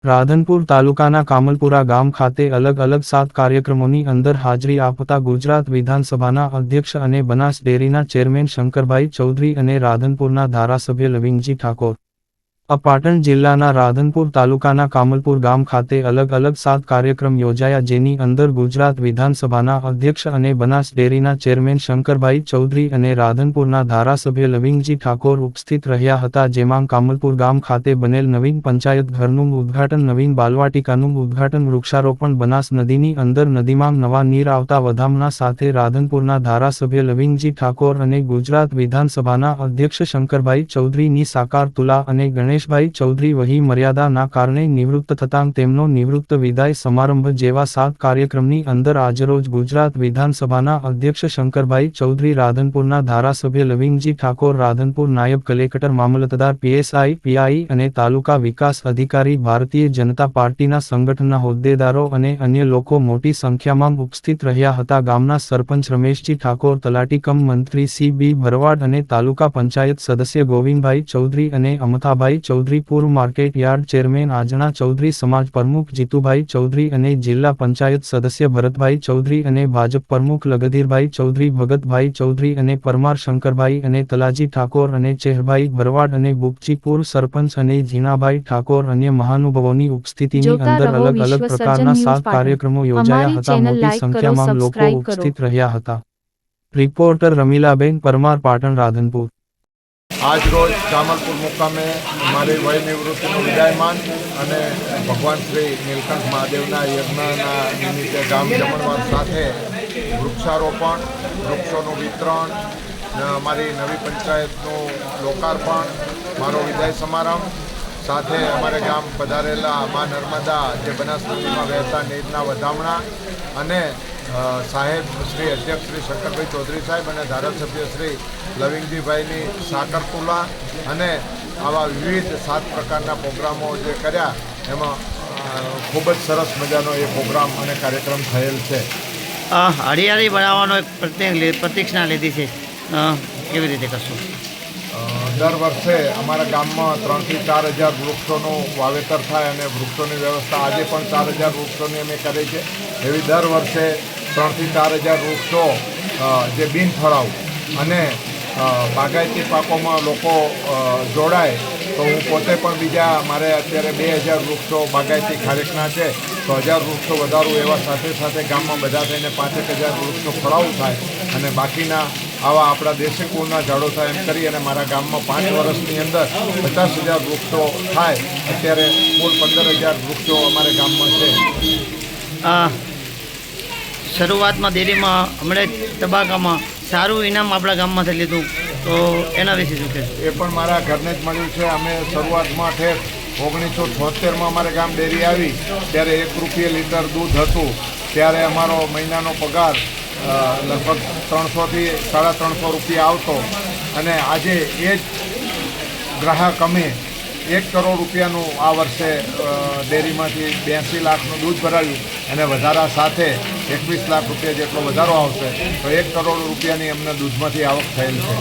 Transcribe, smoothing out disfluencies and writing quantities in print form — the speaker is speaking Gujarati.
રાધનપુર તાલુકાના કામલપુરા ગામ ખાતે અલગ અલગ 7 કાર્યક્રમોની અંદર હાજરી આપતા ગુજરાત વિધાનસભાના અધ્યક્ષ અને બનાસ ડેરીના ચેરમેન શંકરભાઈ ચૌધરી અને રાધનપુરના ધારાસભ્ય લવિંગજી ઠાકોર પાટણ જિલ્લાના રાધનપુર તાલુકાના કામલપુર ગામ ખાતે અલગ અલગ 7 કાર્યક્રમ યોજાયા, જેની અંદર ગુજરાત વિધાનસભાના અધ્યક્ષ અને બનાસ ડેરીના ચેરમેન શંકરભાઈ ચૌધરી અને રાધનપુરના ધારાસભ્ય લવિંગજી ઠાકોર ઉપસ્થિત રહ્યા હતા, જેમાં કામલપુર ગામ ખાતે બનેલ નવીન પંચાયત ઘરનું ઉદ્ઘાટન, નવીન બાલવાટિકાનું ઉદ્ઘાટન, વૃક્ષારોપણ, બનાસ નદીની અંદર નદીમાં નવા નીર આવતા વધામણા સાથે રાધનપુરના ધારાસભ્ય લવિંગજી ઠાકોર અને ગુજરાત વિધાનસભાના અધ્યક્ષ શંકરભાઈ ચૌધરીની સાકાર તુલા અને ગણેશભાઈ ચૌધરી વહી મર્યાદાના કારણે નિવૃત્ત થતાં તેમનો નિવૃત્ત વિદાય સમારંભ જેવા 7 કાર્યક્રમની અંદર આજરોજ ગુજરાત વિધાનસભાના અધ્યક્ષ શંકરભાઈ ચૌધરી, રાધનપુરના ધારાસભ્ય લવિંગજી ઠાકોર, રાધનપુર નાયબ કલેક્ટર, મામલતદાર, પીએસઆઈ, પીઆઈ અને તાલુકા વિકાસ અધિકારી, ભારતીય જનતા પાર્ટીના સંગઠનના હોદ્દેદારો અને અન્ય લોકો મોટી સંખ્યામાં ઉપસ્થિત રહ્યા હતા. ગામના સરપંચ રમેશજી ઠાકોર, તલાટી કમ મંત્રી સી બી ભરવાડ અને તાલુકા પંચાયત સદસ્ય ગોવિંદભાઈ ચૌધરી અને અમથાભાઈ ચૌધરી, પૂર્વ market yard chairman Aajana Chaudhary, સમાજ પ્રમુખ જીતુભાઈ ચૌધરી અને જિલ્લા પંચાયત સદસ્ય ભરતભાઈ ચૌધરી અને ભાજપ પ્રમુખ લગધીરભાઈ ચૌધરી, ભગતભાઈ ચૌધરી અને પરમાર શંકરભાઈ અને તલાજી ઠાકોર અને ચેહરભાઈ ભરવાડ અને બુકચી, પૂર્વ સરપંચ અને ઝીણાભાઈ ઠાકોર અન્ય મહાનુભાવોની ઉપસ્થિતિની અંદર અલગ અલગ પ્રકારના 7 કાર્યક્રમો યોજાયા હતા. મોટી સંખ્યામાં લોકો ઉપસ્થિત રહ્યા હતા. રિપોર્ટર રમીલાબેન પરમાર, પાટણ, રાધનપુર. આજ રોજ કામલપુર મુકામે મારી વય નિવૃત્તિનું વિદાયમાન અને ભગવાન શ્રી નીલકંઠ મહાદેવના યજ્ઞના નિમિત્તે ગામ જમણવાર સાથે વૃક્ષારોપણ, વૃક્ષોનું વિતરણ, મારી નવી પંચાયતનું લોકાર્પણ, મારો વિદાય સમારંભ સાથે અમારે ગામ પધારેલા મા નર્મદા જે બનાસ નદીમાં વહેતા નીરના વધામણા અને સાહેબ શ્રી અધ્યક્ષ શ્રી શંકરભાઈ ચૌધરી સાહેબ અને ધારાસભ્ય શ્રી લવિંગજીભાઈની સાકર તુલા અને આવા વિવિધ 7 પ્રકારના પ્રોગ્રામો જે કર્યા એમાં ખૂબ જ સરસ મજાનો એ પ્રોગ્રામ અને કાર્યક્રમ થયેલ છે. હરિયાળી બનાવવાનો એક પ્રતિજ્ઞા લીધી છે, કેવી રીતે કરશો? દર વર્ષે અમારા ગામમાં 3 થી 4 હજાર વૃક્ષોનું વાવેતર થાય અને વૃક્ષોની વ્યવસ્થા આજે પણ 4 હજાર વૃક્ષોની અમે કરી છે. એવી દર વર્ષે 3 થી 4 હજાર વૃક્ષો જે બિનફળાઉ અને બાગાયતી પાકોમાં લોકો જોડાય તો હું પોતે પણ બીજા મારે અત્યારે 2000 વૃક્ષો બાગાયતી ખારેકના છે તો 1000 વૃક્ષો વધારું એવા સાથે સાથે ગામમાં બધા થઈને 5,000 વૃક્ષો ફળાવું થાય અને બાકીના આવા આપણા દેશી કુળના ઝાડો થાય એમ કરી અને મારા ગામમાં 5 વર્ષની અંદર 50,000 વૃક્ષો થાય. અત્યારે કુલ 15,000 વૃક્ષો અમારે ગામમાં છે. શરૂઆતમાં ડેરીમાં હમણાં તબાકામાં સારું ઇનામ આપણા ગામમાંથી લીધું, તો એના વિશે શું કહેશો? એ પણ મારા ઘરને જ મળ્યું છે. અમે શરૂઆતમાં ઠેર 1976માં અમારે ગામ ડેરી આવી ત્યારે 1 રૂપિયા લીટર દૂધ હતું. ત્યારે અમારો મહિનાનો પગાર લગભગ 300 થી 350 રૂપિયા આવતો અને આજે એ જ ગ્રાહક અમે 1 કરોડ રૂપિયાનું આ વર્ષે ડેરીમાંથી 82 લાખનું દૂધ ભરાવ્યું અને વધારા સાથે 21 લાખ રૂપિયા જેટલો વધારો આવશે તો 1 કરોડ રૂપિયાની અમને દૂધમાંથી આવક થયેલ છે.